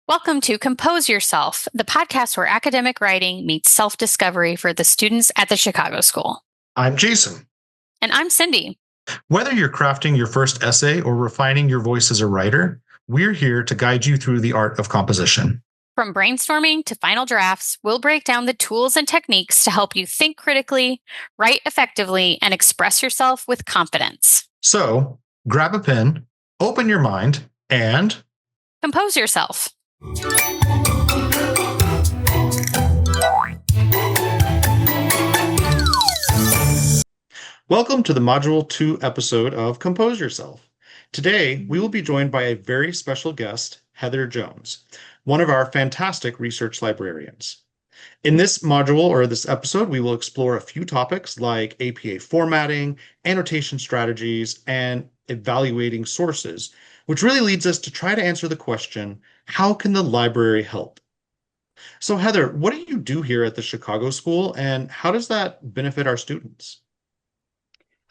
Welcome to Compose Yourself, the podcast where academic writing meets self discovery for the students at the Chicago School. I'm Jason. And I'm Cindy. Whether you're crafting your first essay or refining your voice as a writer, we're here to guide you through the art of composition. From brainstorming to final drafts, we'll break down the tools and techniques to help you think critically, write effectively, and express yourself with confidence. So grab a pen, open your mind, and compose yourself. Welcome to the Module 2 episode of Compose Yourself. Today, we will be joined by a very special guest, Heather Jones, one of our fantastic research librarians. In this module or this episode, we will explore a few topics like APA formatting, annotation strategies, and evaluating sources, which really leads us to try to answer the question, how can the library help? So Heather, what do you do here at the Chicago School, and how does that benefit our students?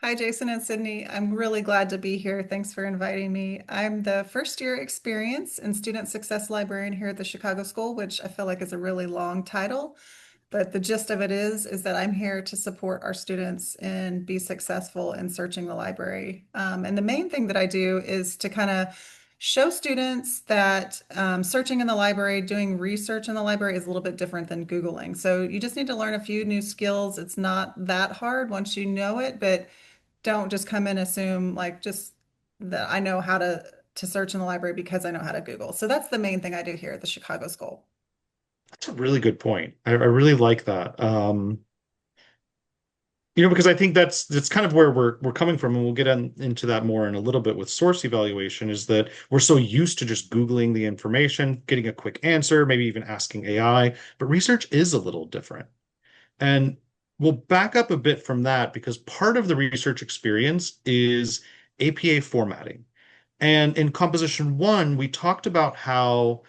Hi, Jason and Sydney. I'm really glad to be here. Thanks for inviting me. I'm the first year experience and student success librarian here at the Chicago School, which I feel like is a really long title. But the gist of it is that I'm here to support our students and be successful in searching the library. And the main thing that I do is to kind of show students that searching in the library, doing research in the library is a little bit different than Googling. So you just need to learn a few new skills. It's not that hard once you know it, but don't just come in and assume like just that I know how to search in the library because I know how to Google. So that's the main thing I do here at the Chicago School. That's a really good point. I really like that. Because I think that's kind of where we're coming from, and we'll get into that more in a little bit with source evaluation, is that we're so used to just Googling the information, getting a quick answer, maybe even asking AI, but research is a little different. And we'll back up a bit from that because part of the research experience is APA formatting. And in Composition 1, we talked about how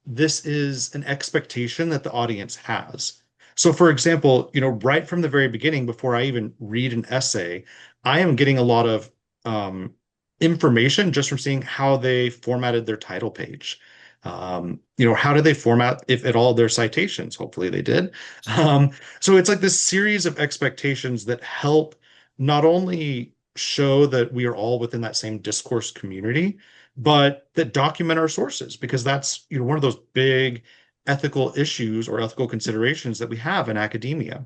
this is an expectation that the audience has. So for example, right from the very beginning, before I even read an essay, I am getting a lot of information just from seeing how they formatted their title page. How did they format, if at all, their citations? Hopefully they did. So it's like this series of expectations that help not only show that we are all within that same discourse community, but that document our sources, because that's one of those big ethical issues or ethical considerations that we have in academia.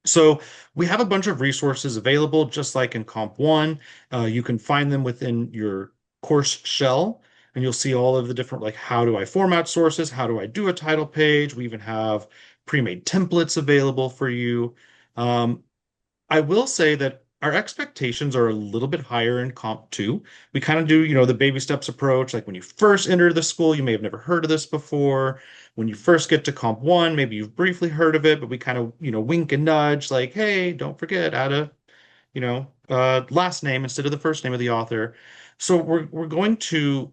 So we have a bunch of resources available, just like in Comp 1. You can find them within your course shell, and you'll see all of the different, like, how do I format sources? How do I do a title page? We even have pre-made templates available for you. I will say that our expectations are a little bit higher in Comp 2. We kind of do, the baby steps approach. Like when you first enter the school, you may have never heard of this before. When you first get to Comp 1, maybe you've briefly heard of it, but we kind of, wink and nudge like, hey, don't forget, add a, last name instead of the first name of the author. So we're going to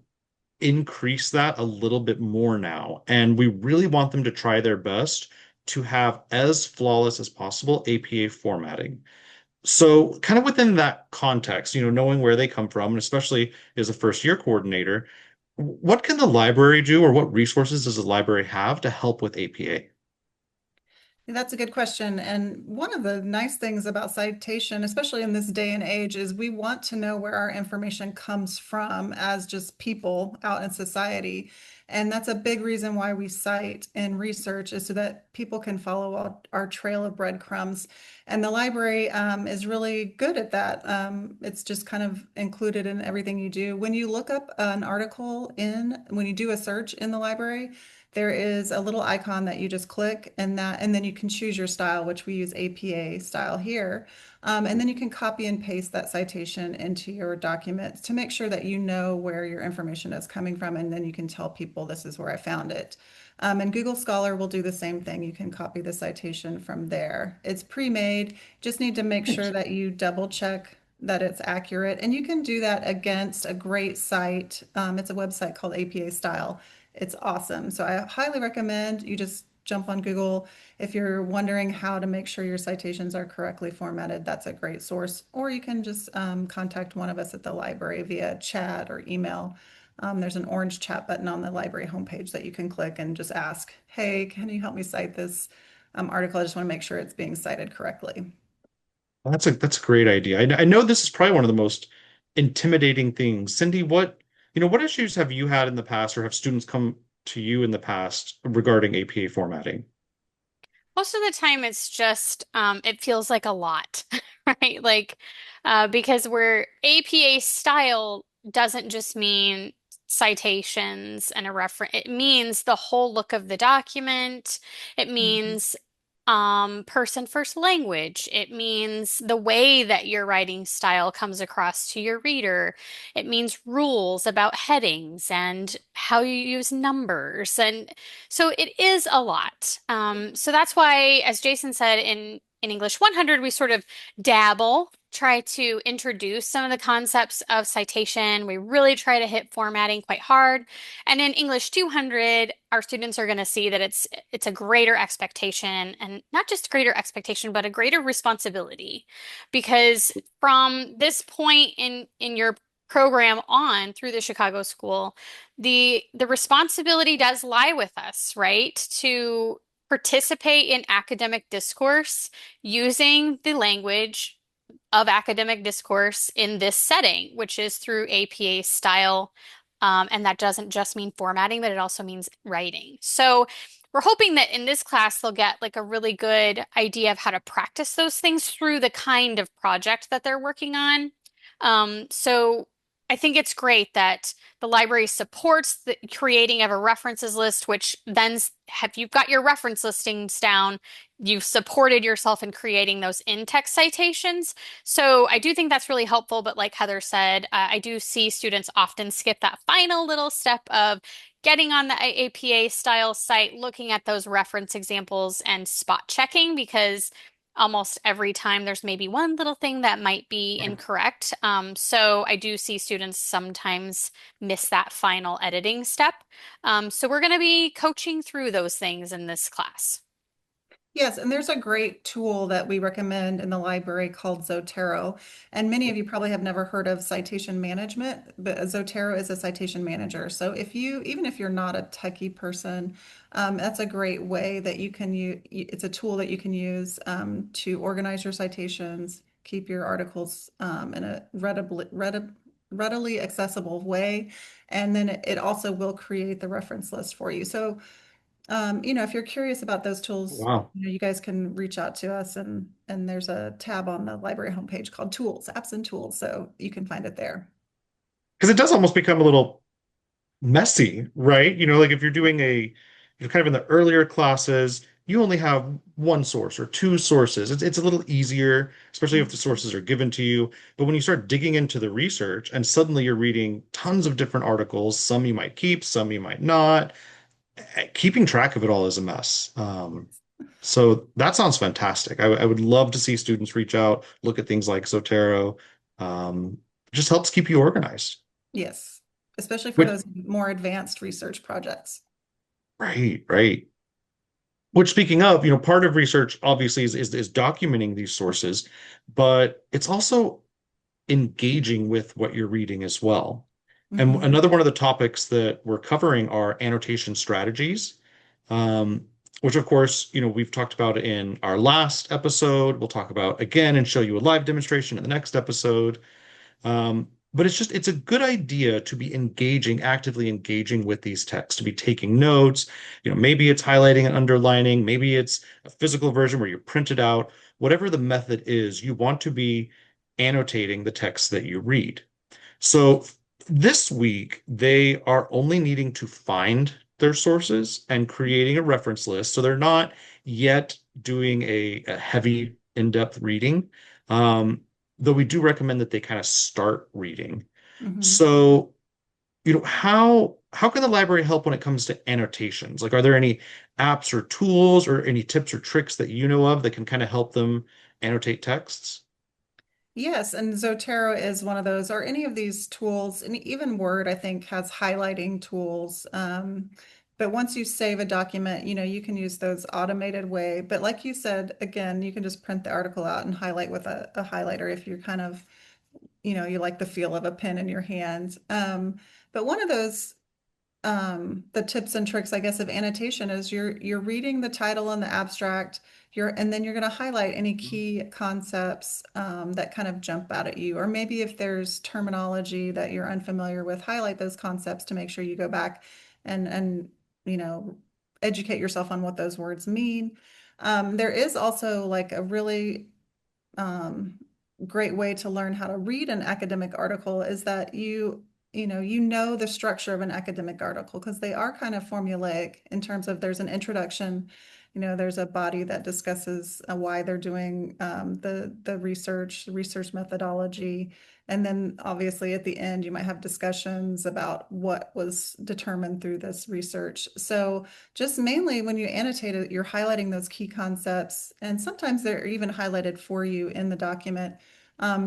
increase that a little bit more now. And we really want them to try their best to have as flawless as possible APA formatting. So kind of within that context, knowing where they come from, and especially as a first year coordinator, what can the library do, or what resources does the library have to help with APA? That's a good question. And one of the nice things about citation, especially in this day and age, is we want to know where our information comes from as just people out in society. And that's a big reason why we cite and research, is so that people can follow our trail of breadcrumbs. And the library is really good at that. It's just kind of included in everything you do. When you look up an article when you do a search in the library, there is a little icon that you just click, and then you can choose your style, which we use APA style here. And then you can copy and paste that citation into your document to make sure that you know where your information is coming from, and then you can tell people this is where I found it. And Google Scholar will do the same thing. You can copy the citation from there. It's pre-made. Just need to make sure that you double check that it's accurate. And you can do that against a great site. It's a website called APA Style. It's awesome. So I highly recommend you just jump on Google. If you're wondering how to make sure your citations are correctly formatted, that's a great source. Or you can just contact one of us at the library via chat or email. There's an orange chat button on the library homepage that you can click and just ask, hey, can you help me cite this article? I just want to make sure it's being cited correctly. That's a great idea. I know this is probably one of the most intimidating things. Cindy, what issues have you had in the past, or have students come to you in the past regarding APA formatting? Most of the time, it's just it feels like a lot, right? Like because we're APA style doesn't just mean citations and a reference. It means the whole look of the document. It Mhm. means person first language. It means the way that your writing style comes across to your reader. It means rules about headings and how you use numbers. And so it is a lot. So that's why, as Jason said in English 100, we sort of dabble, try to introduce some of the concepts of citation. We really try to hit formatting quite hard. And in English 200, our students are going to see that it's a greater expectation, and not just greater expectation, but a greater responsibility. Because from this point in your program on through the Chicago School, the responsibility does lie with us, right? To participate in academic discourse using the language of academic discourse in this setting, which is through APA style. And that doesn't just mean formatting, but it also means writing. So we're hoping that in this class, they'll get like a really good idea of how to practice those things through the kind of project that they're working on. So I think it's great that the library supports the creating of a references list, which then have you've got your reference listings down, you've supported yourself in creating those in-text citations. So I do think that's really helpful. But like Heather said, I do see students often skip that final little step of getting on the APA style site, looking at those reference examples and spot checking because almost every time there's maybe one little thing that might be incorrect. So I do see students sometimes miss that final editing step. So we're going to be coaching through those things in this class. Yes, and there's a great tool that we recommend in the library called Zotero. And many of you probably have never heard of citation management, but Zotero is a citation manager. So even if you're not a techie person, that's a great way that you can use. It's a tool that you can use to organize your citations, keep your articles in a readily accessible way, and then it also will create the reference list for you. So if you're curious about those tools, Wow. you guys can reach out to us and there's a tab on the library homepage called Tools, Apps and Tools, so you can find it there. Because it does almost become a little messy, right? Like if you're kind of in the earlier classes, you only have one source or two sources. It's a little easier, especially if the sources are given to you. But when you start digging into the research and suddenly you're reading tons of different articles, some you might keep, some you might not, keeping track of it all is a mess. So that sounds fantastic. I would love to see students reach out, look at things like Zotero. Um, just helps keep you organized. Yes, especially for Which, those more advanced research projects. right, right. Which, speaking of, part of research obviously is documenting these sources, but it's also engaging with what you're reading as well. And Mhm. another one of the topics that we're covering are annotation strategies, um, which of course, we've talked about in our last episode. We'll talk about again and show you a live demonstration in the next episode. But it's a good idea to be actively engaging with these texts, to be taking notes. Maybe it's highlighting and underlining, maybe it's a physical version where you print it out. Whatever the method is, you want to be annotating the text that you read. So this week, they are only needing to find their sources and creating a reference list. So they're not yet doing a heavy, in-depth reading. Um, though we do recommend that they kind of start reading. Mhm. So, how can the library help when it comes to annotations? Like, are there any apps or tools or any tips or tricks that you know of that can kind of help them annotate texts? Yes, and Zotero is one of those, or any of these tools, and even Word, I think, has highlighting tools. But once you save a document, you can use those automated way. But like you said, again, you can just print the article out and highlight with a highlighter if you're kind of you like the feel of a pen in your hand. But one of those the tips and tricks, I guess, of annotation is you're reading the title and the abstract, and then you're going to highlight any key concepts that kind of jump out at you, or maybe if there's terminology that you're unfamiliar with, highlight those concepts to make sure you go back and you know educate yourself on what those words mean. There is also like a really um, great way to learn how to read an academic article is that you know the structure of an academic article because they are kind of formulaic in terms of there's an introduction, there's a body that discusses why they're doing the research methodology, and then obviously at the end you might have discussions about what was determined through this research. So just mainly when you annotate it, you're highlighting those key concepts, and sometimes they're even highlighted for you in the document.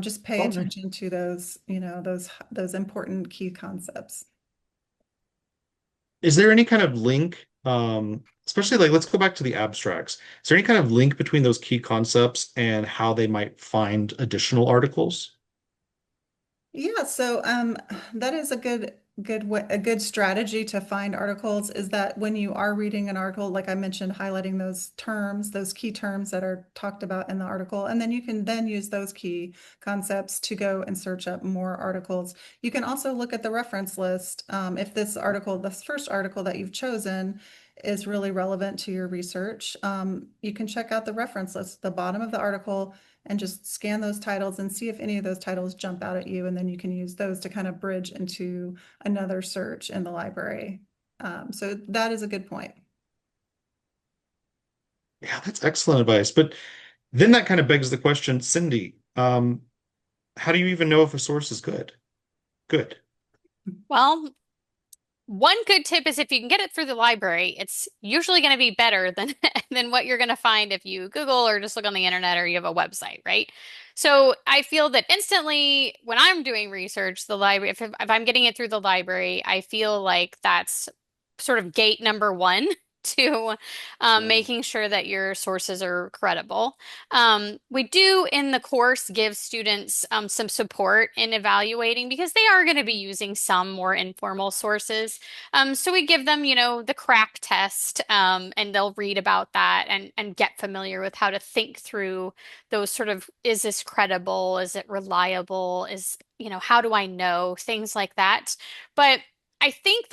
Just pay Oh, nice. attention to those, those important key concepts. Is there any kind of link, especially like let's go back to the abstracts. Is there any kind of link between those key concepts and how they might find additional articles? Yeah, so that is a good strategy to find articles is that when you are reading an article, like I mentioned, highlighting those terms, those key terms that are talked about in the article, and then you can then use those key concepts to go and search up more articles. You can also look at the reference list. If this first article that you've chosen is really relevant to your research, you can check out the reference list at the bottom of the article and just scan those titles and see if any of those titles jump out at you. And then you can use those to kind of bridge into another search in the library. So that is a good point. Yeah, that's excellent advice. But then that kind of begs the question, Cindy, how do you even know if a source is good? Good. Well, one good tip is if you can get it through the library, it's usually going to be better than than what you're going to find if you Google or just look on the internet or you have a website, right? So I feel that instantly when I'm doing research, the library, if I'm getting it through the library, I feel like that's sort of gate number one to making sure that your sources are credible. We do in the course give students some support in evaluating because they are going to be using some more informal sources. So we give them, the crack test, and they'll read about that and get familiar with how to think through those sort of, is this credible? Is it reliable? How do I know? Things like that. But I think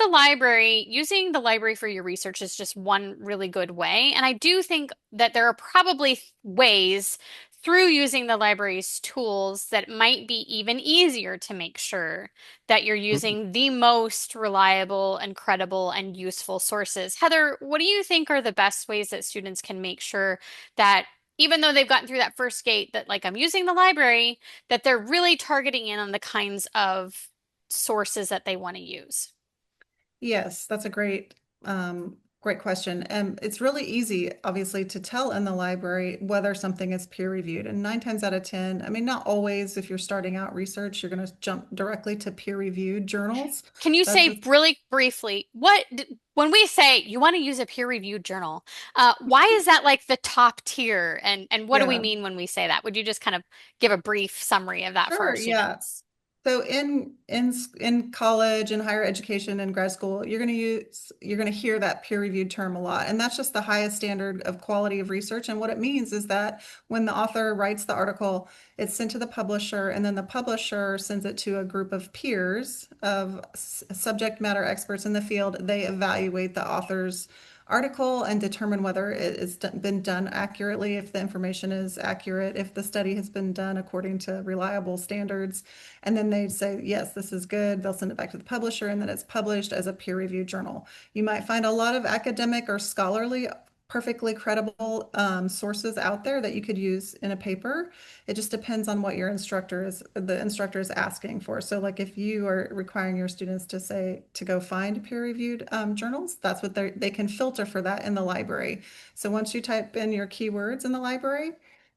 using the library for your research is just one really good way. And I do think that there are probably ways through using the library's tools that might be even easier to make sure that you're Mhm. using the most reliable and credible and useful sources. Heather, what do you think are the best ways that students can make sure that even though they've gotten through that first gate, that like I'm using the library, that they're really targeting in on the kinds of sources that they want to use? Yes, that's a great question. And it's really easy, obviously, to tell in the library whether something is peer reviewed. And 9 times out of 10, I mean, not always, if you're starting out research, you're going to jump directly to peer reviewed journals. Can you That's say just really briefly when we say you want to use a peer-reviewed journal, why is that like the top tier? And what do we yeah. mean when we say that? Would you just kind of give a brief summary of that for our Sure, yeah. students? So in college and higher education and grad school, you're going to hear that peer-reviewed term a lot. And that's just the highest standard of quality of research. And what it means is that when the author writes the article, it's sent to the publisher, and then the publisher sends it to a group of peers of subject matter experts in the field. They evaluate the author's article and determine whether been done accurately, if the information is accurate, if the study has been done according to reliable standards. And then they say, yes, this is good. They'll send it back to the publisher, and then it's published as a peer-reviewed journal. You might find a lot of academic or scholarly, perfectly credible sources out there that you could use in a paper. It just depends on what the instructor is asking for. So like if you are requiring your students to go find peer-reviewed journals, that's what they can filter for that in the library. So once you type in your keywords in the library,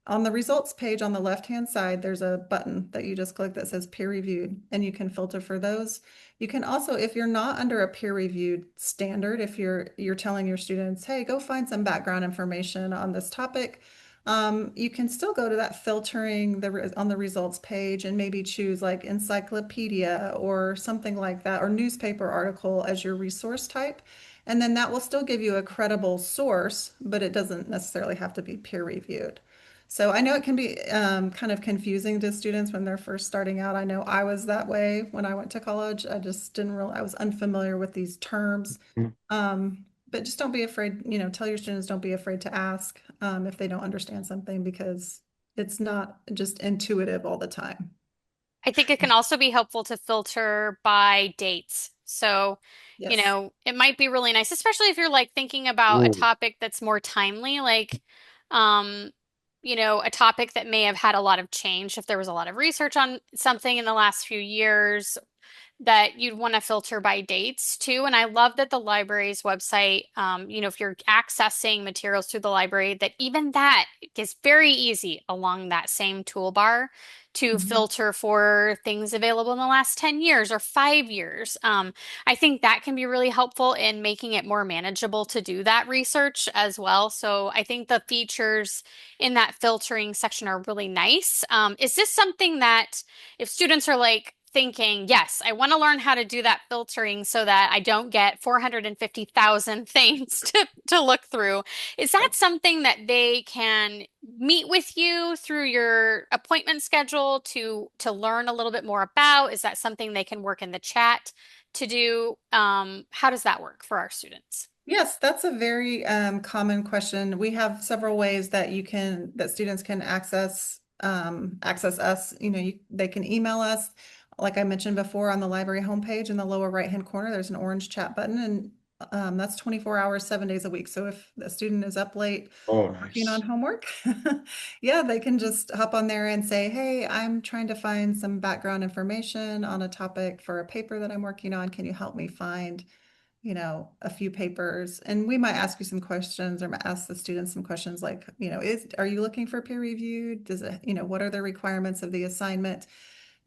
on the results page on the left-hand side, there's a button that you just click that says peer reviewed, and you can filter for those. You can also, if you're not under a peer reviewed standard, if you're telling your students, hey, go find some background information on this topic, You can still go to that filtering on the results page and maybe choose like encyclopedia or something like that, or newspaper article as your resource type. And then that will still give you a credible source, but it doesn't necessarily have to be peer reviewed. So I know it can be kind of confusing to students when they're first starting out. I know I was that way when I went to college. I just didn't really, I was unfamiliar with these terms. But just don't be afraid, tell your students don't be afraid to ask if they don't understand something because it's not just intuitive all the time. I think it can also be helpful to filter by dates. So, Yes. it might be really nice, especially if you're like thinking about a Ooh. topic that's more timely, like, um, a topic that may have had a lot of change. If there was a lot of research on something in the last few years, that you'd want to filter by dates too. And I love that the library's website, if you're accessing materials through the library, that even that is very easy along that same toolbar to Mhm. filter for things available in the last 10 years or 5 years. I think that can be really helpful in making it more manageable to do that research as well. So I think the features in that filtering section are really nice. Is this something that if students are like thinking, yes, I want to learn how to do that filtering so that I don't get 450,000 things to look through, is that something that they can meet with you through your appointment schedule to learn a little bit more about? Is that something they can work in the chat to do? How does that work for our students? Yes, that's a very common question. We have several ways that that students can access us. They can email us. Like I mentioned before, on the library homepage in the lower right-hand corner, there's an orange chat button, and that's 24 hours, 7 days a week. So if the student is up late Oh, working on nice. homework, yeah, they can just hop on there and say, "Hey, I'm trying to find some background information on a topic for a paper that I'm working on. Can you help me find?" a few papers, and we might ask you some questions or ask the students some questions like, are you looking for peer reviewed? Does it, what are the requirements of the assignment?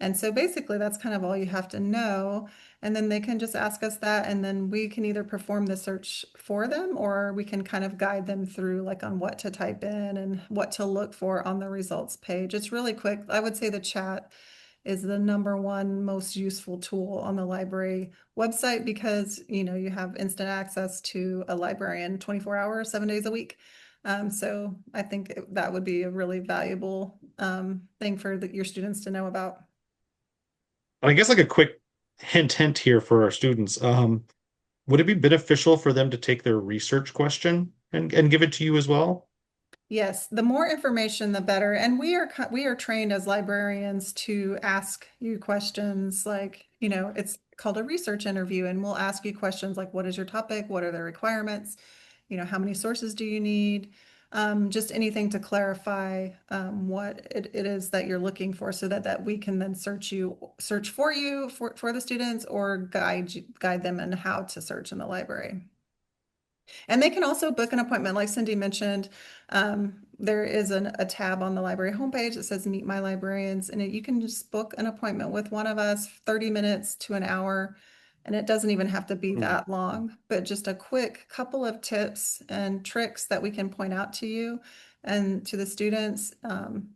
And so basically that's kind of all you have to know. And then they can just ask us that, and then we can either perform the search for them or we can kind of guide them through like on what to type in and what to look for on the results page. It's really quick. I would say the chat is the number one most useful tool on the library website because you have instant access to a librarian 24 hours, 7 days a week. So I think that would be a really valuable thing for your students to know about. And I guess like a quick hint here for our students. Would it be beneficial for them to take their research question and give it to you as well? Yes, the more information, the better. And we are trained as librarians to ask you questions like, it's called a research interview, and we'll ask you questions like, what is your topic? What are the requirements? How many sources do you need? Just anything to clarify what it is that you're looking for, so that we can then search for you for the students, or guide them in how to search in the library. And they can also book an appointment, like Cindy mentioned. There is a tab on the library homepage that says Meet My Librarians, and you can just book an appointment with one of us, 30 minutes to an hour. And it doesn't even have to be Hmm. that long, but just a quick couple of tips and tricks that we can point out to you and to the students.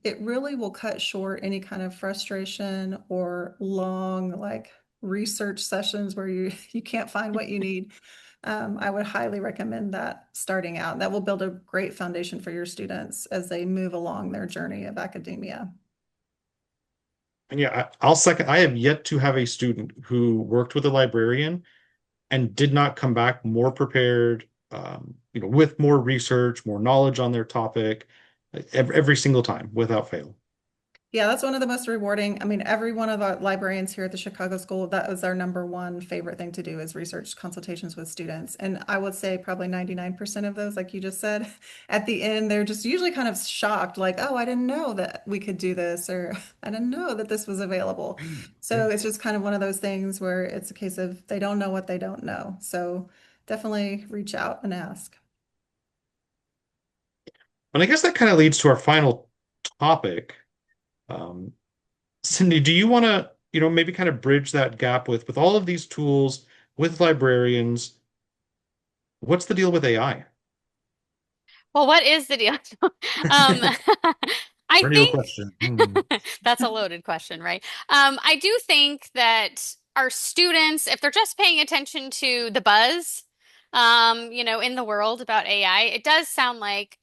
It really will cut short any kind of frustration or long, like research sessions where you can't find what you need. I would highly recommend that starting out. That will build a great foundation for your students as they move along their journey of academia. And yeah, I'll second. I have yet to have a student who worked with a librarian and did not come back more prepared, with more research, more knowledge on their topic, every single time without fail. Yeah, that's one of the most rewarding. I mean, every one of the librarians here at the Chicago School, that was our number one favorite thing to do, is research consultations with students. And I would say probably 99% of those, like you just said, at the end, they're just usually kind of shocked, like, oh, I didn't know that we could do this, or I didn't know that this was available. Yeah. So it's just kind of one of those things where it's a case of they don't know what they don't know. So definitely reach out and ask. And I guess that kind of leads to our final topic. Um, Cindy, do you want to, maybe kind of bridge that gap with all of these tools with librarians? What's the deal with AI? Well, what is the deal? I Perennial think question. Hmm. that's a loaded question, right? I do think that our students, if they're just paying attention to the buzz, in the world about AI, it does sound like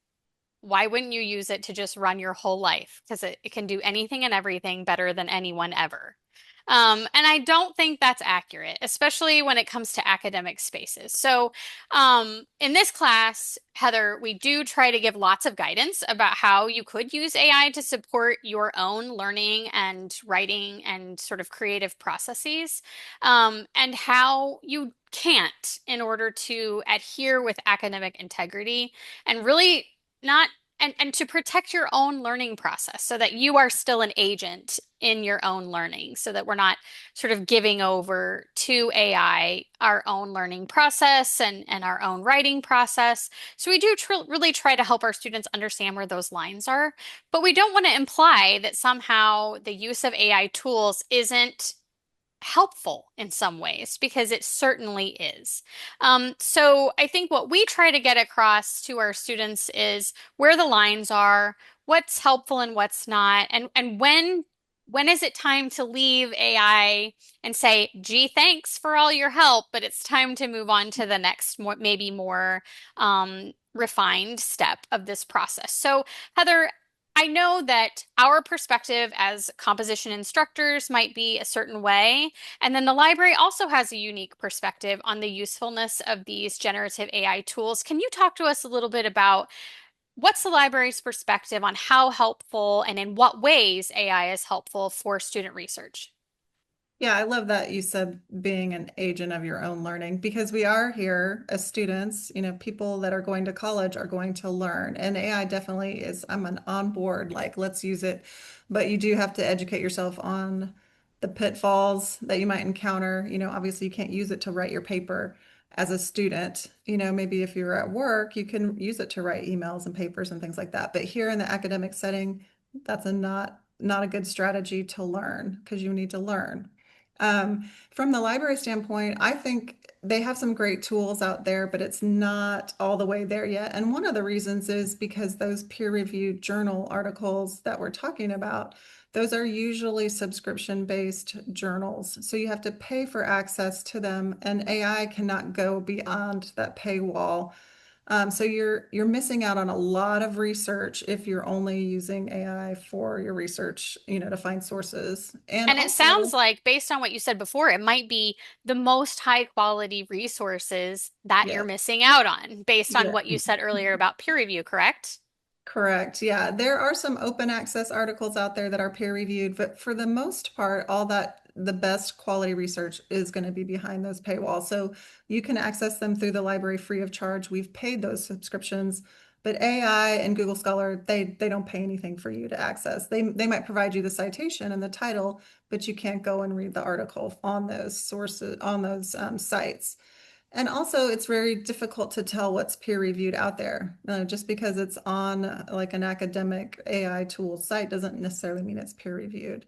why wouldn't you use it to just run your whole life? Because it can do anything and everything better than anyone ever. And I don't think that's accurate, especially when it comes to academic spaces. So, in this class, Heather, we do try to give lots of guidance about how you could use AI to support your own learning and writing and sort of creative processes, and how you can't in order to adhere with academic integrity and really not and to protect your own learning process so that you are still an agent in your own learning, so that we're not sort of giving over to AI our own learning process and our own writing process. So we do really try to help our students understand where those lines are, but we don't want to imply that somehow the use of AI tools isn't helpful in some ways, because it certainly is. So I think what we try to get across to our students is where the lines are, what's helpful and what's not, and when is it time to leave AI and say, gee, thanks for all your help, but it's time to move on to the next maybe more refined step of this process. So, Heather, I know that our perspective as composition instructors might be a certain way, and then the library also has a unique perspective on the usefulness of these generative AI tools. Can you talk to us a little bit about what's the library's perspective on how helpful and in what ways AI is helpful for student research? Yeah, I love that you said being an agent of your own learning because we are here as students, people that are going to college are going to learn. And AI definitely is, on board, like let's use it. But you do have to educate yourself on the pitfalls that you might encounter. Obviously you can't use it to write your paper as a student. Maybe if you're at work, you can use it to write emails and papers and things like that. But here in the academic setting, that's not a good strategy to learn because you need to learn. From the library standpoint, I think they have some great tools out there, but it's not all the way there yet. And one of the reasons is because those peer-reviewed journal articles that we're talking about, those are usually subscription-based journals. So you have to pay for access to them, and AI cannot go beyond that paywall. So you're missing out on a lot of research if you're only using AI for your research, to find sources. And And it sounds also, like, based on what you said before, it might be the most high quality resources that you're yes, missing out on, based on yeah, what you said earlier about peer review, correct? correct. Yeah, there are some open access articles out there that are peer reviewed, but for the most part, all that the best quality research is going to be behind those paywalls. So you can access them through the library free of charge. We've paid those subscriptions, but AI and Google Scholar, they don't pay anything for you to access. They might provide you the citation and the title, but you can't go and read the article on those sources on those sites. And also, it's very difficult to tell what's peer reviewed out there. Just because it's on like an academic AI tool site doesn't necessarily mean it's peer reviewed.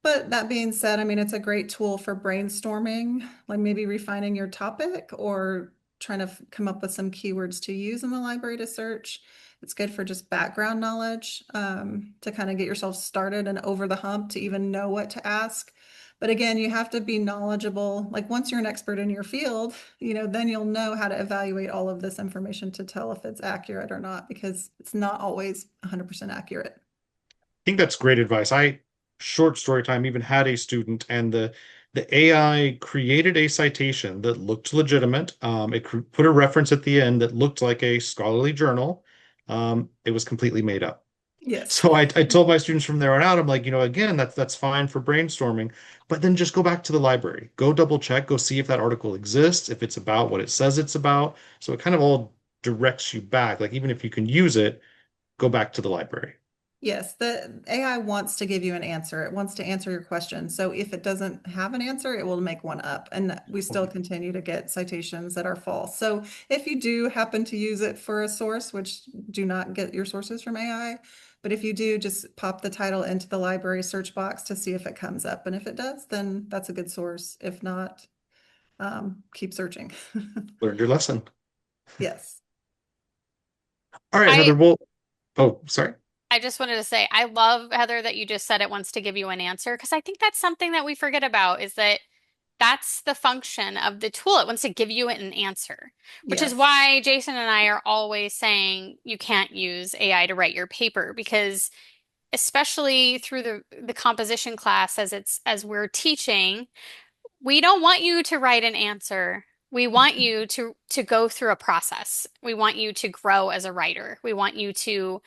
But that being said, I mean, it's a great tool for brainstorming, like maybe refining your topic or trying to come up with some keywords to use in the library to search. It's good for just background knowledge, to kind of get yourself started and over the hump to even know what to ask. But again, you have to be knowledgeable. Like once you're an expert in your field, then you'll know how to evaluate all of this information to tell if it's accurate or not, because it's not always 100% accurate. Think that's great advice. I short story time even had a student and the AI created a citation that looked legitimate. It put a reference at the end that looked like a scholarly journal. It was completely made up. Yes. So I told my students from there on out, I'm like, again, that's fine for brainstorming, but then just go back to the library, go double check, go see if that article exists, if it's about what it says it's about. So it kind of all directs you back. Like even if you can use it, go back to the library. Yes, the AI wants to give you an answer. It wants to answer your question. So if it doesn't have an answer, it will make one up. And we still Okay. continue to get citations that are false. So if you do happen to use it for a source, which do not get your sources from AI, but if you do, just pop the title into the library search box to see if it comes up. And if it does, then that's a good source. If not, keep searching. Learned your lesson. Yes. All right, I Heather. Well, oh, sorry. I just wanted to say I love, Heather, that you just said it wants to give you an answer because I think that's something that we forget about is that that's the function of the tool. It wants to give you an answer, which is Yes. why Jason and I are always saying you can't use AI to write your paper because especially through the composition class as we're teaching, we don't want you to write an answer. We want you to go through a process. We want you to grow as a writer. We want you to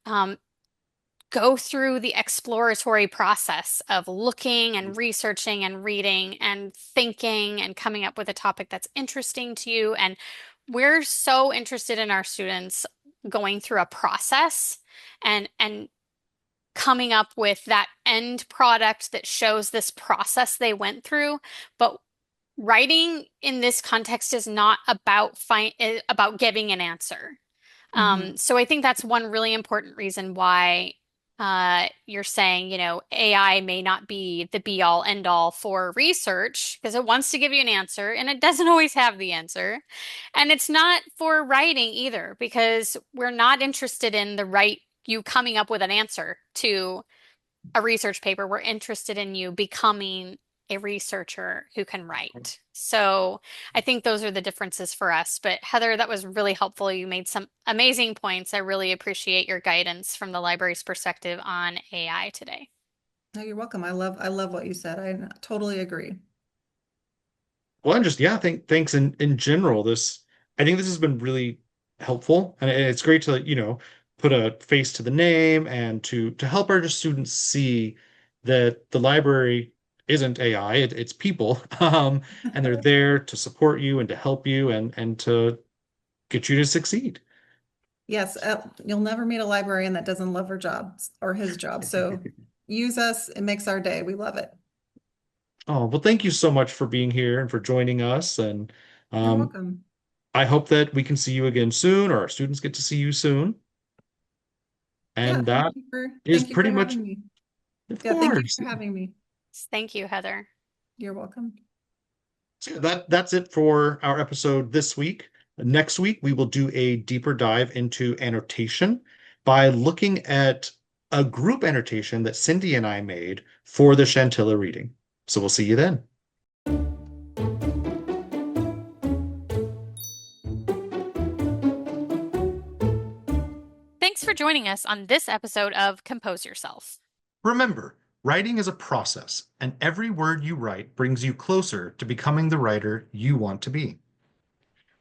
um, go through the exploratory process of looking and researching and reading and thinking and coming up with a topic that's interesting to you. And we're so interested in our students going through a process and coming up with that end product that shows this process they went through. But writing in this context is not about giving an answer. Hmm. So I think that's one really important reason why you're saying, AI may not be the be all end all for research because it wants to give you an answer and it doesn't always have the answer. And it's not for writing either because we're not interested in you coming up with an answer to a research paper. We're interested in you becoming a researcher who can write. So I think those are the differences for us. But Heather, that was really helpful. You made some amazing points. I really appreciate your guidance from the library's perspective on AI today. No, you're welcome. I love what you said. I totally agree. Well, and just yeah, thanks in general. I think this has been really helpful, and it's great to, put a face to the name and to help our just students see that the library isn't AI, it's people, and they're there to support you and to help you and to get you to succeed. Yes, you'll never meet a librarian that doesn't love her job or his job. So use us. It makes our day. We love it. Oh, well, thank you so much for being here and for joining us. And You're um, welcome. I hope that we can see you again soon, or our students get to see you soon. Yeah, And that is thank you for pretty much, having me. of Yeah, thank you course. for having me. Thank you, Heather. You're welcome. So that's it for our episode this week. Next week, we will do a deeper dive into annotation by looking at a group annotation that Cindy and I made for the Chantilla reading. So we'll see you then. Thanks for joining us on this episode of Compose Yourself. Remember, writing is a process, and every word you write brings you closer to becoming the writer you want to be.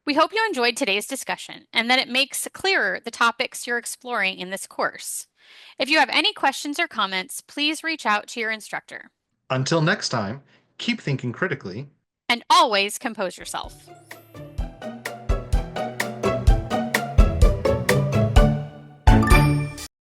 We hope you enjoyed today's discussion and that it makes clearer the topics you're exploring in this course. If you have any questions or comments, please reach out to your instructor. Until next time, keep thinking critically And always compose yourself.